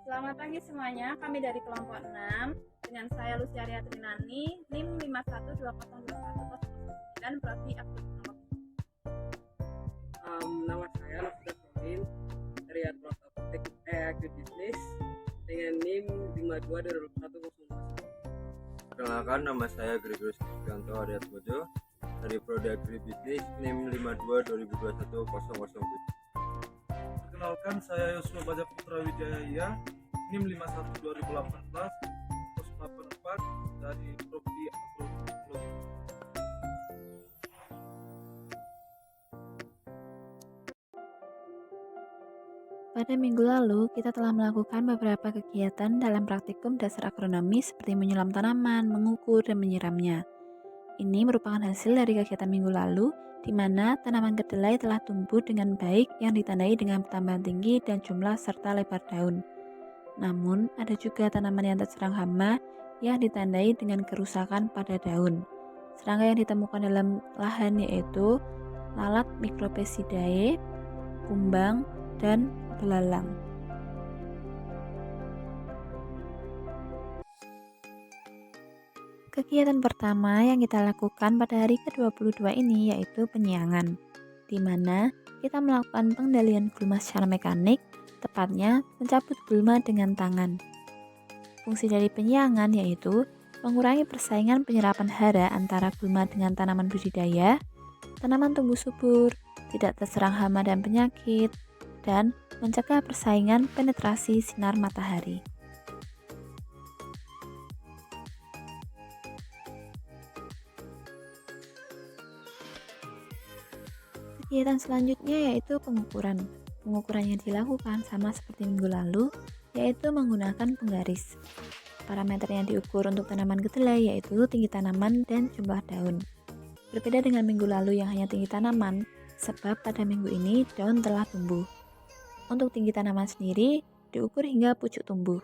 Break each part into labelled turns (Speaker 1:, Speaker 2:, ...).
Speaker 1: Selamat pagi semuanya, kami dari kelompok 6 dengan saya Luciaria Trinani, NIM 51202109, Prodi Agrokemeng.
Speaker 2: Nama saya Nafida Solin dari Agribisnis dengan NIM 522021.
Speaker 3: Perkenalkan, nama saya Gregorius Kristianto Aryatmojo dari Prodi Agribisnis NIM 52202100.
Speaker 4: Perkenalkan, saya Yosua Baja Putra Wijaya, NIM 512018 084 dari Prodi Agrokemeng.
Speaker 5: Pada minggu lalu, kita telah melakukan beberapa kegiatan dalam praktikum dasar agronomi seperti menyelam tanaman, mengukur, dan menyiramnya. Ini merupakan hasil dari kegiatan minggu lalu, di mana tanaman kedelai telah tumbuh dengan baik yang ditandai dengan pertambahan tinggi dan jumlah serta lebar daun. Namun, ada juga tanaman yang terserang hama yang ditandai dengan kerusakan pada daun. Serangga yang ditemukan dalam lahan yaitu lalat Micropsisidae, kumbang, dan belalang. Kegiatan pertama yang kita lakukan pada hari ke-22 ini yaitu penyiangan, di mana kita melakukan pengendalian gulma secara mekanik, tepatnya mencabut gulma dengan tangan. Fungsi dari penyiangan yaitu mengurangi persaingan penyerapan hara antara gulma dengan tanaman budidaya, tanaman tumbuh subur, tidak terserang hama dan penyakit, dan mencegah persaingan penetrasi sinar matahari. Kegiatan selanjutnya yaitu pengukuran. Pengukuran yang dilakukan sama seperti minggu lalu, yaitu menggunakan penggaris. Parameter yang diukur untuk tanaman kedelai yaitu tinggi tanaman dan jumlah daun. Berbeda dengan minggu lalu yang hanya tinggi tanaman, sebab pada minggu ini daun telah tumbuh. Untuk tinggi tanaman sendiri diukur hingga pucuk tumbuh.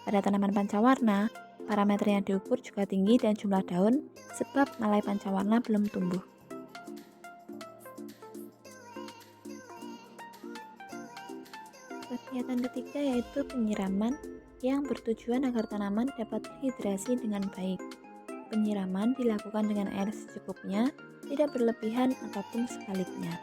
Speaker 5: Pada tanaman pancawarna, parameter yang diukur juga tinggi dan jumlah daun, sebab malai pancawarna belum tumbuh. Kegiatan ketiga yaitu penyiraman yang bertujuan agar tanaman dapat terhidrasi dengan baik. Penyiraman dilakukan dengan air secukupnya, tidak berlebihan ataupun sebaliknya.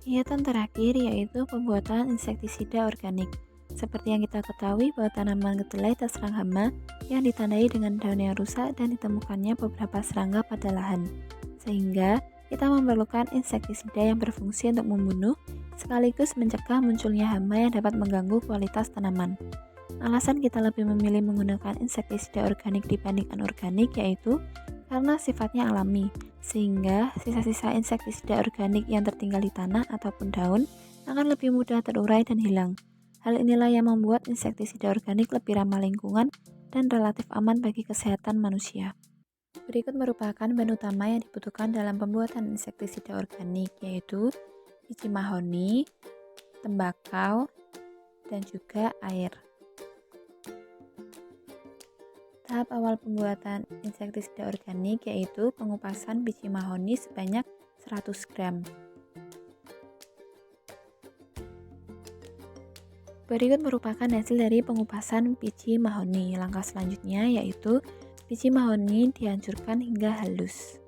Speaker 5: Kegiatan terakhir yaitu pembuatan insektisida organik. Seperti yang kita ketahui bahwa tanaman kedelai terserang hama yang ditandai dengan daun yang rusak dan ditemukannya beberapa serangga pada lahan. Sehingga kita memerlukan insektisida yang berfungsi untuk membunuh sekaligus mencegah munculnya hama yang dapat mengganggu kualitas tanaman. Alasan kita lebih memilih menggunakan insektisida organik dibanding anorganik yaitu karena sifatnya alami, sehingga sisa-sisa insektisida organik yang tertinggal di tanah ataupun daun akan lebih mudah terurai dan hilang. Hal inilah yang membuat insektisida organik lebih ramah lingkungan dan relatif aman bagi kesehatan manusia. Berikut merupakan bahan utama yang dibutuhkan dalam pembuatan insektisida organik, yaitu biji mahoni, tembakau, dan juga air. Tahap awal pembuatan insektisida organik yaitu pengupasan biji mahoni sebanyak 100 gram. Berikut merupakan hasil dari pengupasan biji mahoni. Langkah selanjutnya yaitu biji mahoni dihancurkan hingga halus.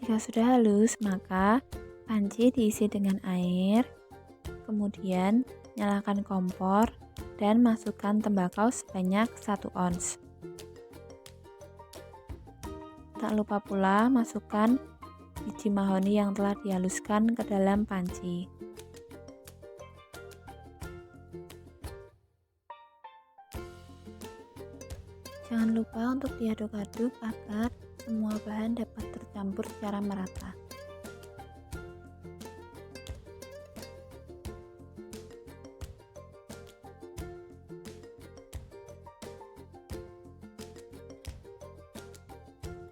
Speaker 5: Jika sudah halus, maka panci diisi dengan air, kemudian nyalakan kompor dan masukkan tembakau sebanyak 1 ons. Tak lupa pula masukkan biji mahoni yang telah dihaluskan ke dalam panci. Jangan lupa untuk diaduk-aduk agar semua bahan dapat tercampur secara merata.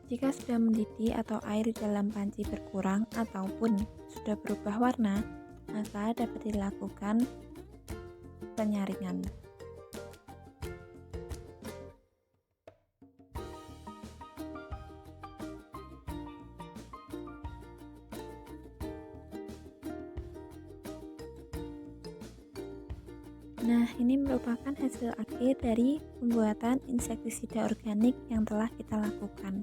Speaker 5: Jika sudah mendidih atau air di dalam panci berkurang ataupun sudah berubah warna, maka dapat dilakukan penyaringan. Nah, ini merupakan hasil akhir dari pembuatan insektisida organik yang telah kita lakukan.